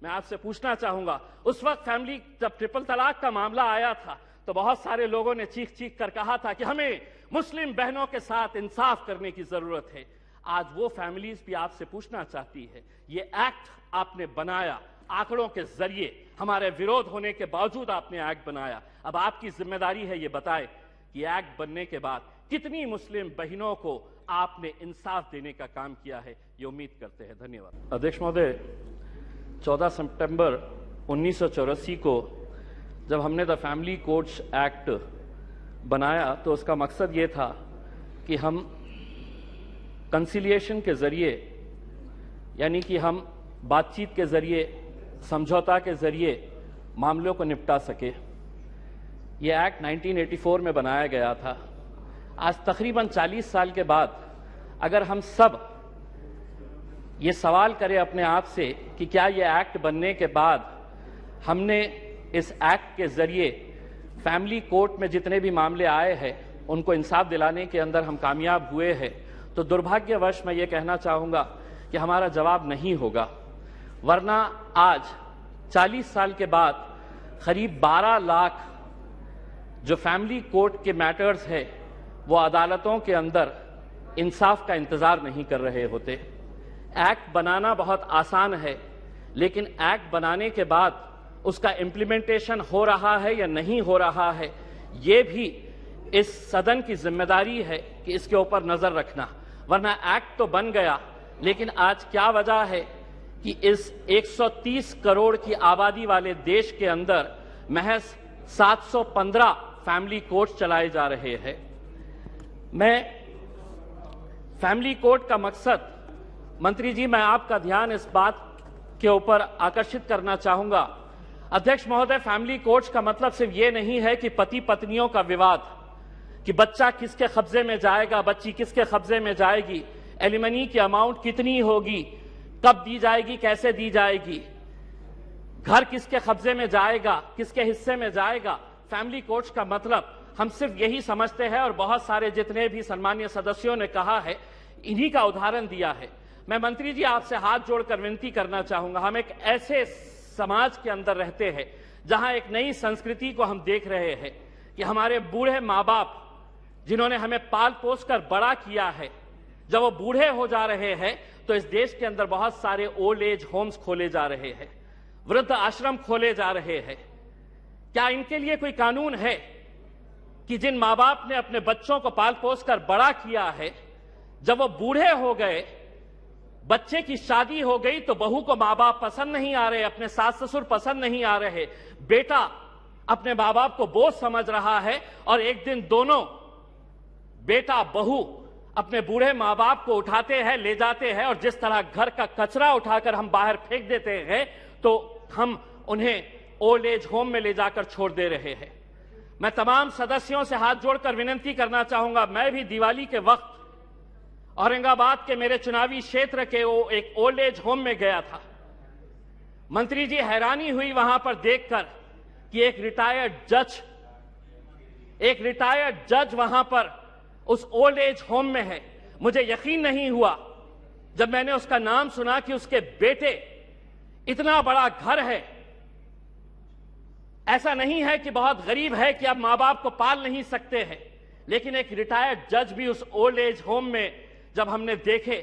मैं आपसे पूछना चाहूंगा, उस वक्त फैमिली जब ट्रिपल तलाक का मामला आया था तो बहुत सारे लोगों ने चीख चीख कर कहा था कि हमें मुस्लिम बहनों के साथ इंसाफ करने की जरूरत है। आज वो फैमिलीज भी आपसे पूछना चाहती है, ये एक्ट आपने बनाया आंकड़ों के जरिए, हमारे विरोध होने के बावजूद आपने एक्ट बनाया। अब आपकी जिम्मेदारी है ये बताए कि एक्ट बनने के बाद कितनी मुस्लिम बहनों को आपने इंसाफ देने का काम किया है, ये उम्मीद करते हैं। धन्यवाद। अध्यक्ष महोदय, 14 सितंबर 1984 को जब हमने द फैमिली कोर्ट्स एक्ट बनाया तो उसका मकसद ये था कि हम कंसिलिएशन के जरिए, यानी कि हम बातचीत के जरिए, समझौता के जरिए मामलों को निपटा सके। ये एक्ट 1984 में बनाया गया था। आज तकरीबन 40 साल के बाद अगर हम सब ये सवाल करें अपने आप से कि क्या ये एक्ट बनने के बाद हमने इस एक्ट के जरिए फैमिली कोर्ट में जितने भी मामले आए हैं उनको इंसाफ दिलाने के अंदर हम कामयाब हुए हैं, तो दुर्भाग्यवश मैं ये कहना चाहूँगा कि हमारा जवाब नहीं होगा। वरना आज 40 साल के बाद करीब 12 लाख जो फैमिली कोर्ट के मैटर्स है वो अदालतों के अंदर इंसाफ का इंतजार नहीं कर रहे होते। एक्ट बनाना बहुत आसान है, लेकिन एक्ट बनाने के बाद उसका इम्प्लीमेंटेशन हो रहा है या नहीं हो रहा है, ये भी इस सदन की जिम्मेदारी है कि इसके ऊपर नजर रखना। वरना एक्ट तो बन गया, लेकिन आज क्या वजह है कि इस 130 करोड़ की आबादी वाले देश के अंदर महज 715 फैमिली कोर्ट चलाए जा रहे हैं। मैं फैमिली कोर्ट का मकसद, मंत्री जी, मैं आपका ध्यान इस बात के ऊपर आकर्षित करना चाहूंगा। अध्यक्ष महोदय, फैमिली कोर्ट्स का मतलब सिर्फ ये नहीं है कि पति पत्नियों का विवाद, कि बच्चा किसके कब्जे में जाएगा, बच्ची किसके कब्जे में जाएगी, एलिमनी की अमाउंट कितनी होगी, कब दी जाएगी, कैसे दी जाएगी, घर किसके कब्जे में जाएगा, किसके हिस्से में जाएगा। फैमिली कोर्ट्स का मतलब हम सिर्फ यही समझते हैं, और बहुत सारे जितने भी सम्मानीय सदस्यों ने कहा है, इन्हीं का उदाहरण दिया है। मैं मंत्री जी आपसे हाथ जोड़कर विनती करना चाहूंगा, हम एक ऐसे समाज के अंदर रहते हैं जहां एक नई संस्कृति को हम देख रहे हैं कि हमारे बूढ़े माँ बाप जिन्होंने हमें पाल पोस कर बड़ा किया है, जब वो बूढ़े हो जा रहे हैं तो इस देश के अंदर बहुत सारे ओल्ड एज होम्स खोले जा रहे हैं, वृद्ध आश्रम खोले जा रहे हैं। क्या इनके लिए कोई कानून है कि जिन माँ बाप ने अपने बच्चों को पाल पोस कर बड़ा किया है, जब वो बूढ़े हो गए, बच्चे की शादी हो गई, तो बहू को माँ बाप पसंद नहीं आ रहे, अपने सास ससुर पसंद नहीं आ रहे, बेटा अपने माँ बाप को बोझ समझ रहा है, और एक दिन दोनों बेटा बहू अपने बूढ़े माँ बाप को उठाते हैं, ले जाते हैं, और जिस तरह घर का कचरा उठाकर हम बाहर फेंक देते हैं, तो हम उन्हें ओल्ड एज होम में ले जाकर छोड़ दे रहे हैं। मैं तमाम सदस्यों से हाथ जोड़कर विनती करना चाहूंगा, मैं भी दिवाली के वक्त औरंगाबाद के मेरे चुनावी क्षेत्र के वो एक ओल्ड एज होम में गया था। मंत्री जी, हैरानी हुई वहां पर देखकर कि एक रिटायर्ड जज वहां पर उस ओल्ड एज होम में है। मुझे यकीन नहीं हुआ जब मैंने उसका नाम सुना कि उसके बेटे, इतना बड़ा घर है, ऐसा नहीं है कि बहुत गरीब है कि आप मां बाप को पाल नहीं सकते हैं, लेकिन एक रिटायर्ड जज भी उस ओल्ड एज होम में जब हमने देखे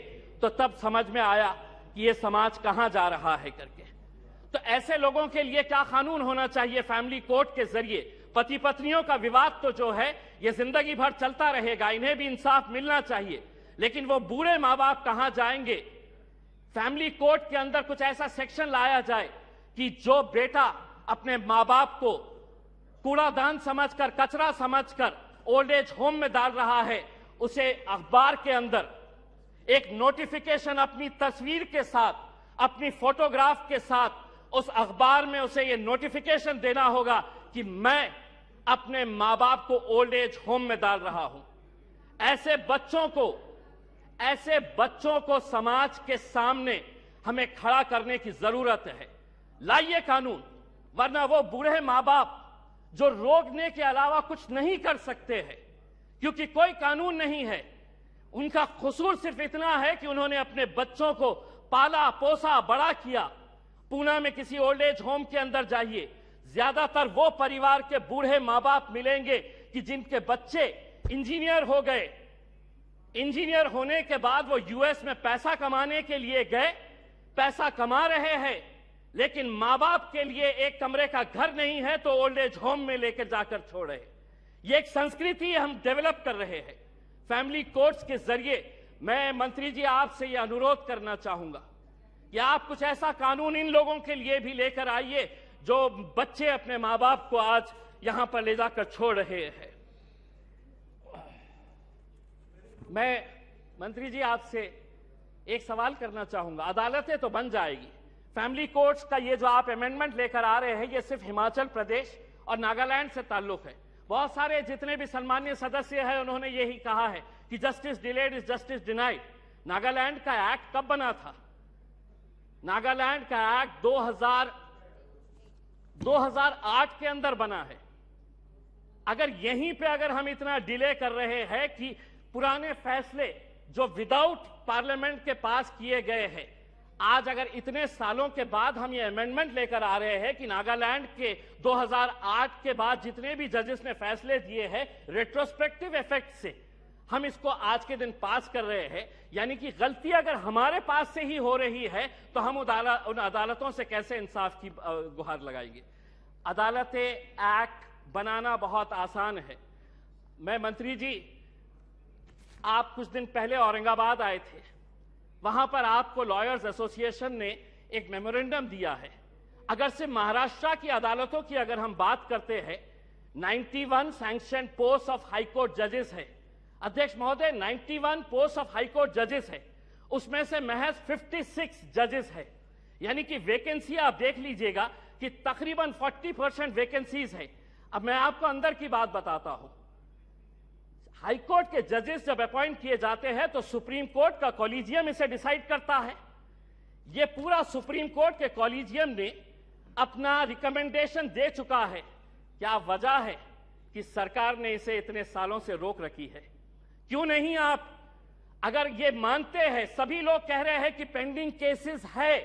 तो तब समझ में आया कि ये समाज कहां जा रहा है करके। तो ऐसे लोगों के लिए क्या कानून होना चाहिए फैमिली कोर्ट के जरिए? पति पत्नियों का विवाद तो जो है ये जिंदगी भर चलता रहेगा, इन्हें भी इंसाफ मिलना चाहिए, लेकिन वो बूढ़े मां बाप कहां जाएंगे? फैमिली कोर्ट के अंदर कुछ ऐसा सेक्शन लाया जाए कि जो बेटा अपने मां बाप को कूड़ादान समझकर, कचरा समझकर ओल्ड एज होम में डाल रहा है, उसे अखबार के अंदर एक नोटिफिकेशन अपनी तस्वीर के साथ, अपनी फोटोग्राफ के साथ, उस अखबार में उसे यह नोटिफिकेशन देना होगा कि मैं अपने मां बाप को ओल्ड एज होम में डाल रहा हूं। ऐसे बच्चों को समाज के सामने हमें खड़ा करने की जरूरत है। लाइए कानून, वरना वो बूढ़े मां बाप जो रोकने के अलावा कुछ नहीं कर सकते हैं, क्योंकि कोई कानून नहीं है, उनका कसूर सिर्फ इतना है कि उन्होंने अपने बच्चों को पाला पोसा, बड़ा किया, पूना में किसी ओल्ड एज होम के अंदर जाइए, ज्यादातर वो परिवार के बूढ़े मां बाप मिलेंगे कि जिनके बच्चे इंजीनियर हो गए। इंजीनियर होने के बाद वो यूएस में पैसा कमाने के लिए गए, पैसा कमा रहे हैं, लेकिन मां बाप के लिए एक कमरे का घर नहीं है तो ओल्ड एज होम में लेकर जाकर छोड़ रहे। ये एक संस्कृति हम डेवलप कर रहे हैं। फैमिली कोर्ट्स के जरिए मैं मंत्री जी आपसे यह अनुरोध करना चाहूंगा कि आप कुछ ऐसा कानून इन लोगों के लिए भी लेकर आइए जो बच्चे अपने मां बाप को आज यहां पर ले जाकर छोड़ रहे हैं। मैं मंत्री जी आपसे एक सवाल करना चाहूंगा। अदालतें तो बन जाएगी, फैमिली कोर्ट्स का ये जो आप अमेंडमेंट लेकर आ रहे हैं ये सिर्फ हिमाचल प्रदेश और नागालैंड से ताल्लुक है। बहुत सारे जितने भी सम्मानीय सदस्य हैं उन्होंने यही कहा है कि justice delayed is justice denied. Nagaland का एक्ट कब बना था? नागालैंड का एक्ट 2008 के अंदर बना है। अगर यहीं पे अगर हम इतना डिले कर रहे हैं कि पुराने फैसले जो विदाउट पार्लियामेंट के पास किए गए हैं, आज अगर इतने सालों के बाद हम ये अमेंडमेंट लेकर आ रहे हैं कि नागालैंड के 2008 के बाद जितने भी जजेस ने फैसले दिए हैं रेट्रोस्पेक्टिव इफेक्ट से हम इसको आज के दिन पास कर रहे हैं, यानी कि गलती अगर हमारे पास से ही हो रही है तो हम उन अदालतों से कैसे इंसाफ की गुहार लगाएंगे? अदालतें एक्ट बनाना बहुत आसान है। मैं मंत्री जी, आप कुछ दिन पहले औरंगाबाद आए थे, वहां पर आपको लॉयर्स एसोसिएशन ने एक मेमोरेंडम दिया है। अगर से महाराष्ट्र की अदालतों की अगर हम बात करते हैं, 91 sanction post of high court जजेस है। अध्यक्ष महोदय, 91 पोस्ट ऑफ हाई कोर्ट जजेस है, उसमें से महज 56 जजेस है, यानी कि वैकेंसी आप देख लीजिएगा कि तकरीबन 40% वैकेंसीज है। अब मैं आपको अंदर की बात बताता हूं। हाई कोर्ट के जजेस जब अपॉइंट किए जाते हैं तो सुप्रीम कोर्ट का कॉलेजियम इसे डिसाइड करता है। यह पूरा सुप्रीम कोर्ट के कॉलेजियम ने अपना रिकमेंडेशन दे चुका है। क्या वजह है कि सरकार ने इसे इतने सालों से रोक रखी है? क्यों नहीं? आप अगर ये मानते हैं, सभी लोग कह रहे हैं कि पेंडिंग केसेस है,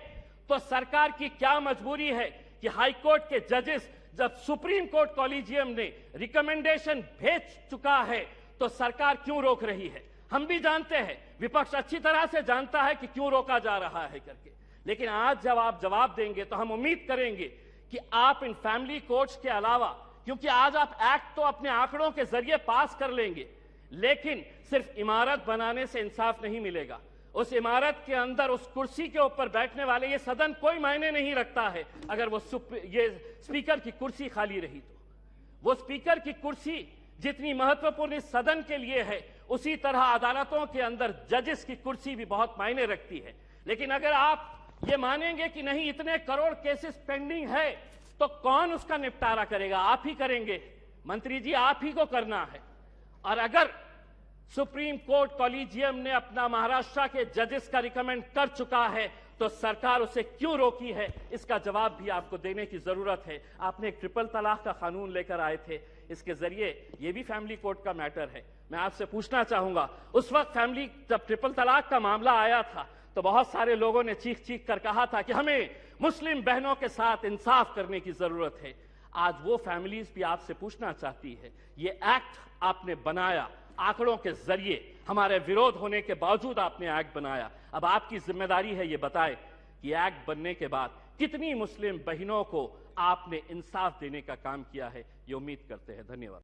तो सरकार की क्या मजबूरी है कि हाई कोर्ट के जजेस जब सुप्रीम कोर्ट कॉलेजियम ने रिकमेंडेशन भेज चुका है तो सरकार क्यों रोक रही है? हम भी जानते हैं, विपक्ष अच्छी तरह से जानता है कि क्यों रोका जा रहा है करके, लेकिन आज जब आप जवाब देंगे तो हम उम्मीद करेंगे कि आप इन फैमिली कोर्ट्स के अलावा, क्योंकि आज आप एक्ट तो अपने आंकड़ों के जरिए पास कर लेंगे, लेकिन सिर्फ इमारत बनाने से इंसाफ नहीं मिलेगा। उस इमारत के अंदर उस कुर्सी के ऊपर बैठने वाले, ये सदन कोई मायने नहीं रखता है अगर वो ये स्पीकर की कुर्सी खाली रही तो। वो स्पीकर की कुर्सी जितनी महत्वपूर्ण इस सदन के लिए है, उसी तरह अदालतों के अंदर जजेस की कुर्सी भी बहुत मायने रखती है। लेकिन अगर आप ये मानेंगे कि नहीं, इतने करोड़ केसेस पेंडिंग है, तो कौन उसका निपटारा करेगा? आप ही करेंगे मंत्री जी, आप ही को करना है। और अगर सुप्रीम कोर्ट कॉलेजियम ने अपना महाराष्ट्र के जजेस का रिकमेंड कर चुका है तो सरकार उसे क्यों रोकी है, इसका जवाब भी आपको देने की जरूरत है। आपने एक ट्रिपल तलाक का कानून लेकर आए थे, इसके जरिए ये भी फैमिली कोर्ट का मैटर है। मैं आपसे पूछना चाहूंगा, उस वक्त जब ट्रिपल तलाक का मामला आया था तो बहुत सारे लोगों ने चीख चीख कर कहा था कि हमें मुस्लिम बहनों के साथ इंसाफ करने की जरूरत है। आज वो फैमिलीज भी आपसे पूछना चाहती है, ये एक्ट आपने बनाया आंकड़ों के जरिए, हमारे विरोध होने के बावजूद आपने एक्ट बनाया। अब आपकी जिम्मेदारी है ये बताए कि एक्ट बनने के बाद कितनी मुस्लिम बहनों को आपने इंसाफ देने का काम किया है। ये उम्मीद करते हैं। धन्यवाद।